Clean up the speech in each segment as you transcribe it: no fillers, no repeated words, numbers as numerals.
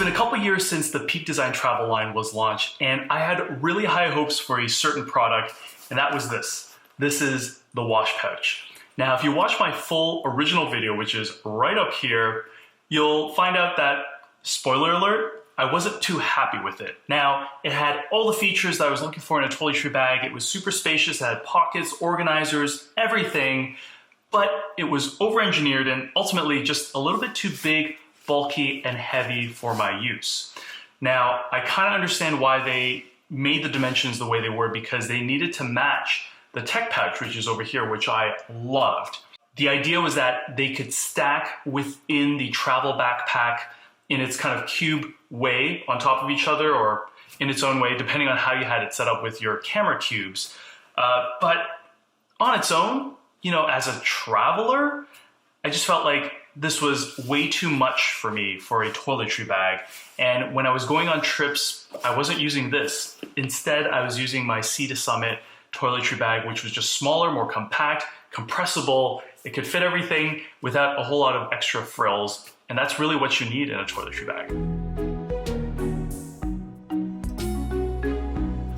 been a couple years since the Peak Design travel line was launched, and I had really high hopes for a certain product, and that was this. This is the wash pouch. Now, if you watch my full original video, which is right up here, you'll find out that, spoiler alert, I wasn't too happy with it. Now, it had all the features that I was looking for in a toiletry bag. It was super spacious, it had pockets, organizers, everything, but it was over-engineered and ultimately just a little bit too big, bulky, and heavy for my use. Now, I kind of understand why they made the dimensions the way they were, because they needed to match the tech pouch, which is over here, which I loved. The idea was that they could stack within the travel backpack in its kind of cube way on top of each other, or in its own way, depending on how you had it set up with your camera cubes. But on its own, you know, as a traveler, I just felt like this was way too much for me for a toiletry bag. And when I was going on trips, I wasn't using this. Instead, I was using my Sea to Summit toiletry bag, which was just smaller, more compact, compressible. It could fit everything without a whole lot of extra frills. And that's really what you need in a toiletry bag.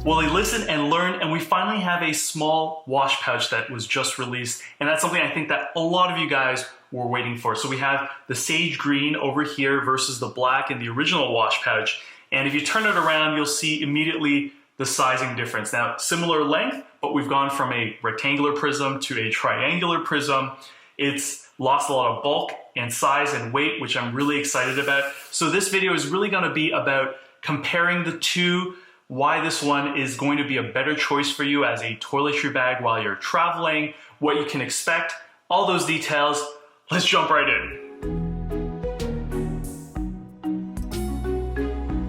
Well, they listened and learned, and we finally have a small wash pouch that was just released. And that's something I think that a lot of you guys were waiting for. So we have the sage green over here versus the black in the original wash pouch. And if you turn it around, you'll see immediately the sizing difference. Now, similar length, but we've gone from a rectangular prism to a triangular prism. It's lost a lot of bulk and size and weight, which I'm really excited about. So this video is really gonna be about comparing the two, why this one is going to be a better choice for you as a toiletry bag while you're traveling, what you can expect, all those details. Let's jump right in.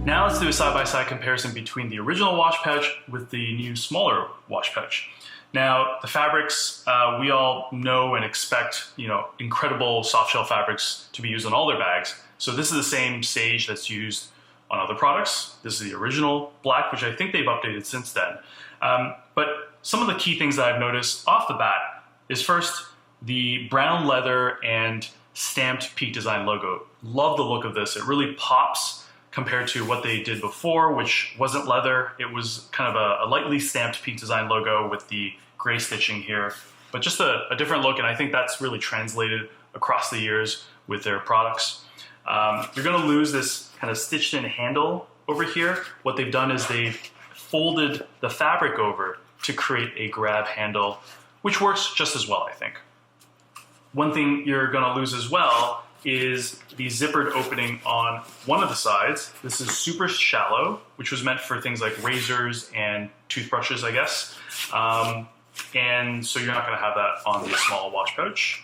Now let's do a side-by-side comparison between the original wash pouch with the new smaller wash pouch. Now, the fabrics, we all know and expect, you know, incredible soft shell fabrics to be used on all their bags. So this is the same sage that's used on other products. This is the original black, which I think they've updated since then. But some of the key things that I've noticed off the bat is first, the brown leather and stamped Peak Design logo. Love the look of this. It really pops compared to what they did before, which wasn't leather. It was kind of a lightly stamped Peak Design logo with the gray stitching here, but just a different look, and I think that's really translated across the years with their products. You're gonna lose this kind of stitched in handle over here. What they've done is they've folded the fabric over to create a grab handle, which works just as well, I think. One thing you're gonna lose as well is the zippered opening on one of the sides. This is super shallow, which was meant for things like razors and toothbrushes, I guess. And so you're not gonna have that on the small wash pouch.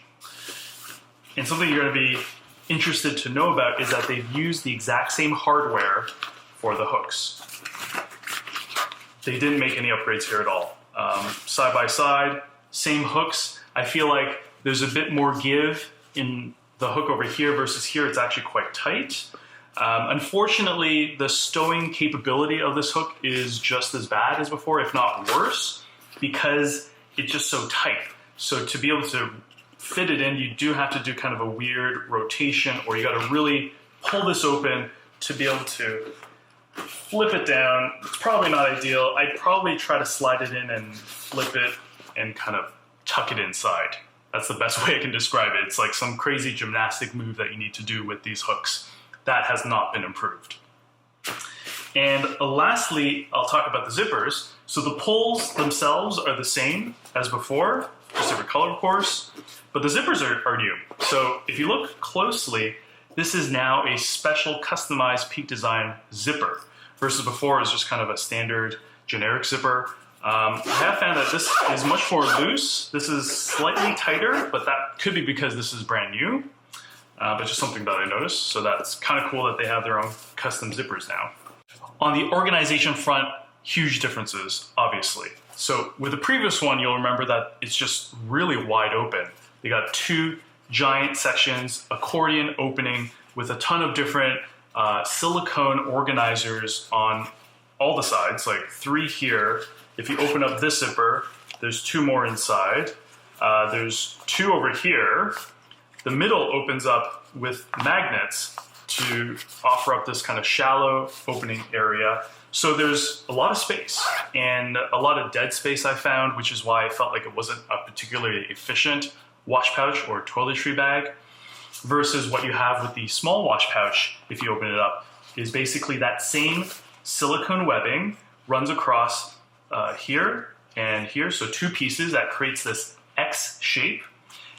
And something you're gonna be interested to know about is that they've used the exact same hardware for the hooks. They didn't make any upgrades here at all. Side by side, same hooks. I feel like there's a bit more give in the hook over here versus here. It's actually quite tight. Unfortunately, the stowing capability of this hook is just as bad as before, if not worse, because it's just so tight. So to be able to fit it in, you do have to do kind of a weird rotation, or you gotta really pull this open to be able to flip it down. It's probably not ideal. I'd probably try to slide it in and flip it and kind of tuck it inside. That's the best way I can describe it. It's like some crazy gymnastic move that you need to do with these hooks. That has not been improved. And lastly, I'll talk about the zippers. So the pulls themselves are the same as before, just different color, of course, but the zippers are new. So if you look closely, this is now a special customized Peak Design zipper versus before it's just kind of a standard generic zipper. I have found that this is much more loose. This is slightly tighter, but that could be because this is brand new, but just something that I noticed. So that's kind of cool that they have their own custom zippers now. On the organization front, huge differences, obviously. So with the previous one, you'll remember that it's just really wide open. They got two giant sections, accordion opening with a ton of different silicone organizers on all the sides, like 3 here. If you open up this zipper, there's 2 more inside. There's 2 over here. The middle opens up with magnets to offer up this kind of shallow opening area. So there's a lot of space and a lot of dead space I found, which is why I felt like it wasn't a particularly efficient wash pouch or toiletry bag, versus what you have with the small wash pouch, if you open it up, is basically that same silicone webbing runs across here and here. So two pieces that creates this X shape.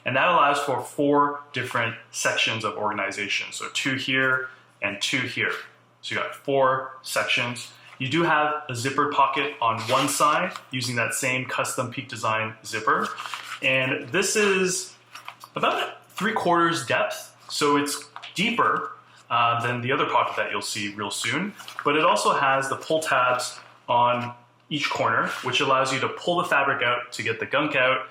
And that allows for 4 different sections of organization. So 2 here and 2 here. So you got 4 sections. You do have a zipper pocket on one side using that same custom Peak Design zipper. And this is about 3/4 depth. So it's deeper than the other pocket that you'll see real soon. But it also has the pull tabs on each corner, which allows you to pull the fabric out to get the gunk out,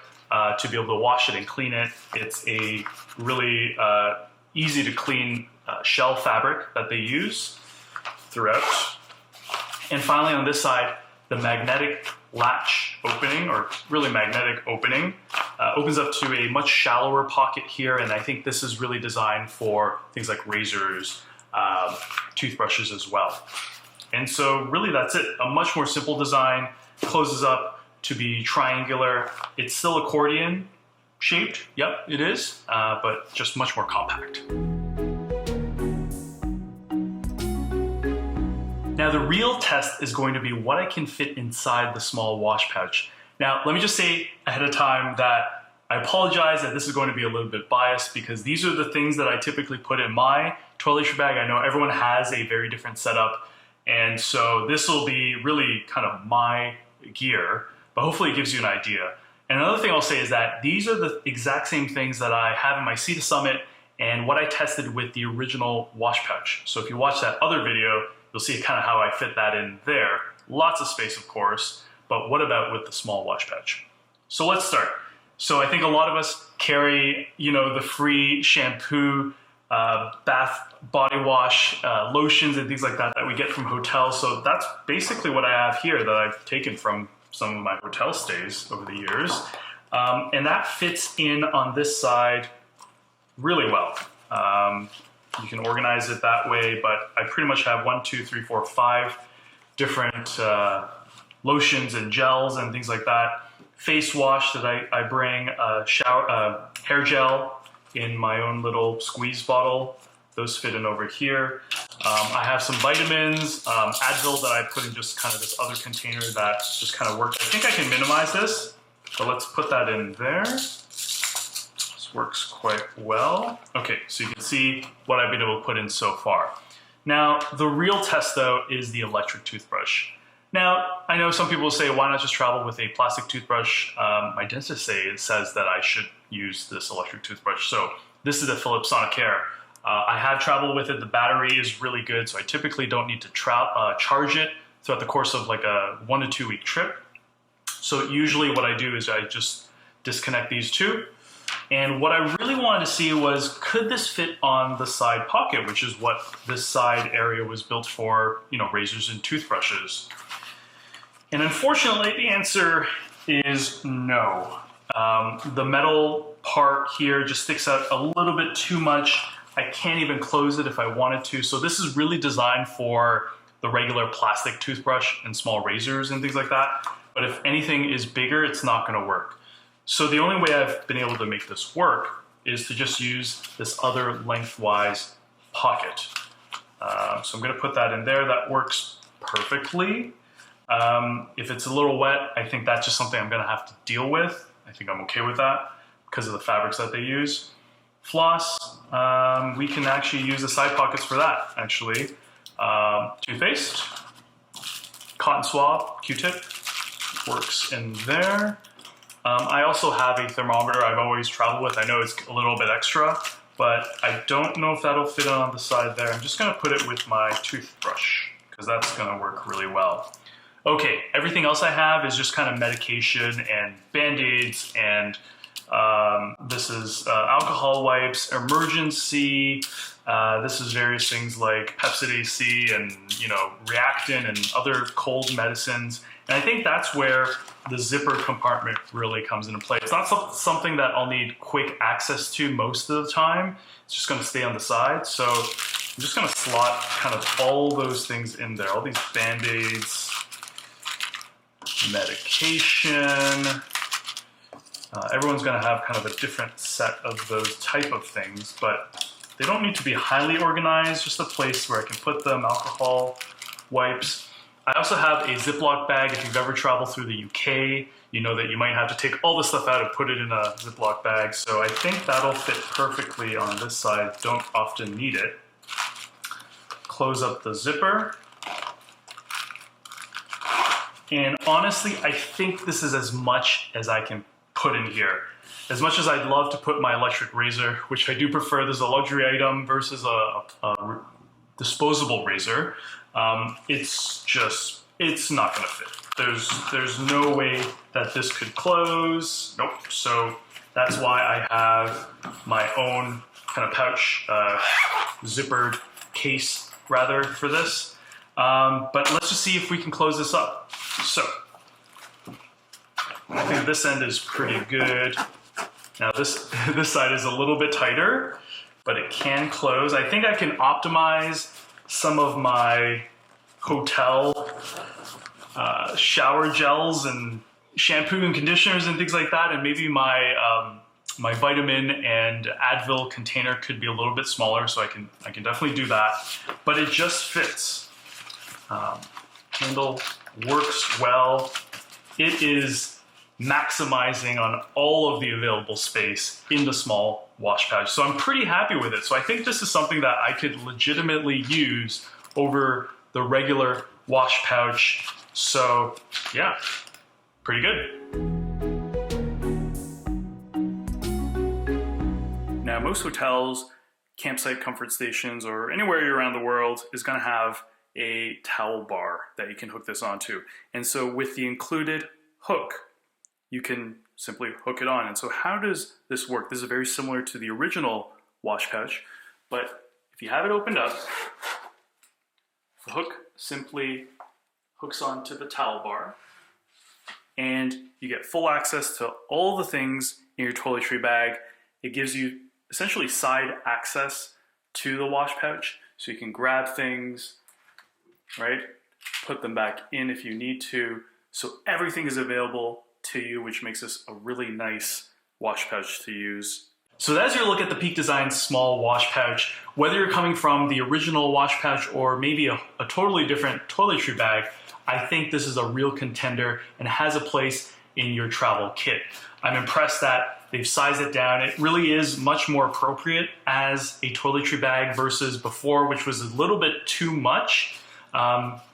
to be able to wash it and clean it. It's a really easy to clean shell fabric that they use throughout. And finally on this side, the magnetic latch opening, or really magnetic opening, opens up to a much shallower pocket here. And I think this is really designed for things like razors, toothbrushes as well. And so really that's it. A much more simple design, closes up to be triangular. It's still accordion shaped, yep, it is, but just much more compact. Now the real test is going to be what I can fit inside the small wash pouch. Now let me just say ahead of time that I apologize that this is going to be a little bit biased, because these are the things that I typically put in my toiletry bag. I know everyone has a very different setup, and so this will be really kind of my gear, but hopefully it gives you an idea. And another thing I'll say is that these are the exact same things that I have in my Sea to Summit and what I tested with the original wash pouch. So if you watch that other video, you'll see kind of how I fit that in there. Lots of space, of course, but what about with the small wash pouch? So let's start. So I think a lot of us carry, the free shampoo, bath body wash, lotions and things like that we get from hotels. So that's basically what I have here that I've taken from some of my hotel stays over the years. And that fits in on this side really well. You can organize it that way, but I pretty much have 1, 2, 3, 4, 5 different lotions and gels and things like that. Face wash that I bring, hair gel in my own little squeeze bottle. Those fit in over here. I have some vitamins, Advil that I put in just kind of this other container that just kind of works. I think I can minimize this, but let's put that in there. This works quite well. Okay, so you can see what I've been able to put in so far. Now, the real test though is the electric toothbrush. Now, I know some people will say, why not just travel with a plastic toothbrush? My dentist says that I should use this electric toothbrush. So this is a Philips Sonicare. I have traveled with it. The battery is really good, so I typically don't need to charge it throughout the course of like a 1 to 2 week trip. So usually what I do is I just disconnect these two. And what I really wanted to see was, could this fit on the side pocket, which is what this side area was built for, razors and toothbrushes. And unfortunately, the answer is no. The metal part here just sticks out a little bit too much. I can't even close it if I wanted to. So this is really designed for the regular plastic toothbrush and small razors and things like that. But if anything is bigger, it's not going to work. So the only way I've been able to make this work is to just use this other lengthwise pocket. So I'm going to put that in there. That works perfectly. If it's a little wet, I think that's just something I'm going to have to deal with. I think I'm okay with that because of the fabrics that they use. Floss, we can actually use the side pockets for that, actually. Toothpaste, cotton swab, Q-tip, works in there. I also have a thermometer I've always traveled with. I know it's a little bit extra, but I don't know if that'll fit on the side there. I'm just gonna put it with my toothbrush because that's gonna work really well. Okay, everything else I have is just kind of medication and Band-Aids, and this is alcohol wipes, emergency. This is various things like Pepsid AC and Reactin and other cold medicines. And I think that's where the zipper compartment really comes into play. It's not something that I'll need quick access to most of the time. It's just going to stay on the side. So I'm just gonna slot kind of all those things in there, all these Band-Aids, medication. Everyone's gonna have kind of a different set of those type of things, but they don't need to be highly organized, just a place where I can put them, alcohol, wipes. I also have a Ziploc bag. If you've ever traveled through the UK, you know that you might have to take all this stuff out and put it in a Ziploc bag. So I think that'll fit perfectly on this side. Don't often need it. Close up the zipper. And honestly, I think this is as much as I can put in here. As much as I'd love to put my electric razor, which I do prefer, this is a luxury item versus a disposable razor, it's not gonna fit. There's no way that this could close. Nope. So that's why I have my own kind of pouch, zippered case rather for this. But let's just see if we can close this up. So I think this end is pretty good. Now this side is a little bit tighter, but it can close. I think I can optimize some of my hotel shower gels and shampoo and conditioners and things like that, and maybe my my vitamin and Advil container could be a little bit smaller, so I can definitely do that. But it just fits. Handle works well. It is maximizing on all of the available space in the small wash pouch. So I'm pretty happy with it. So I think this is something that I could legitimately use over the regular wash pouch. So yeah, pretty good. Now most hotels, campsite comfort stations, or anywhere around the world is gonna have a towel bar that you can hook this onto. And so with the included hook, you can simply hook it on. And so how does this work? This is very similar to the original wash pouch, but if you have it opened up, the hook simply hooks onto the towel bar, and you get full access to all the things in your toiletry bag. It gives you essentially side access to the wash pouch, so you can grab things, right? Put them back in if you need to. So everything is available to you, which makes this a really nice wash pouch to use. So that's your look at the Peak Design small wash pouch. Whether you're coming from the original wash pouch or maybe a totally different toiletry bag, I think this is a real contender and has a place in your travel kit. I'm impressed that they've sized it down. It really is much more appropriate as a toiletry bag versus before, which was a little bit too much,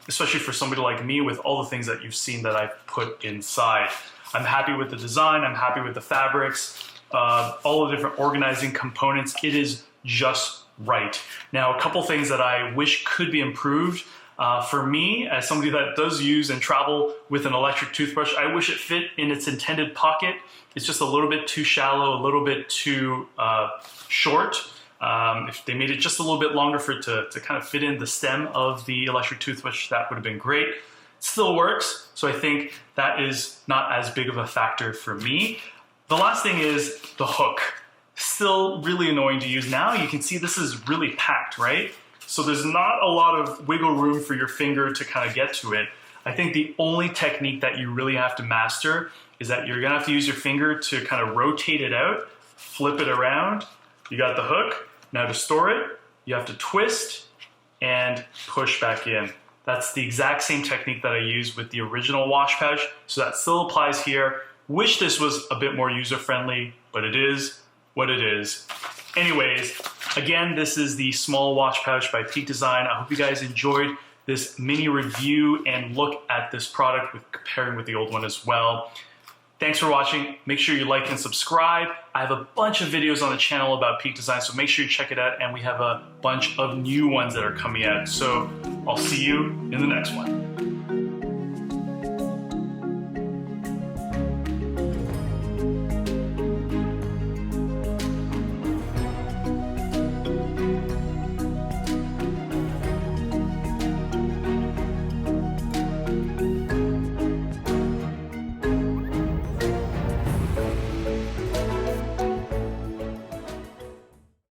especially for somebody like me with all the things that you've seen that I've put inside. I'm happy with the design, I'm happy with the fabrics, all the different organizing components. It is just right. Now, a couple things that I wish could be improved. For me, as somebody that does use and travel with an electric toothbrush, I wish it fit in its intended pocket. It's just a little bit too shallow, a little bit too short. If they made it just a little bit longer for it to kind of fit in the stem of the electric toothbrush, that would have been great. It still works, so I think that is not as big of a factor for me. The last thing is the hook. Still really annoying to use. Now you can see this is really packed, right? So there's not a lot of wiggle room for your finger to kind of get to it. I think the only technique that you really have to master is that you're gonna have to use your finger to kind of rotate it out, flip it around. You got the hook. Now to store it, you have to twist and push back in. That's the exact same technique that I used with the original wash pouch, so that still applies here. Wish this was a bit more user-friendly, but it is what it is. Anyways, again, this is the small wash pouch by Peak Design. I hope you guys enjoyed this mini review and look at this product with comparing with the old one as well. Thanks for watching. Make sure you like and subscribe. I have a bunch of videos on the channel about Peak Design, so make sure you check it out, and we have a bunch of new ones that are coming out. So I'll see you in the next one.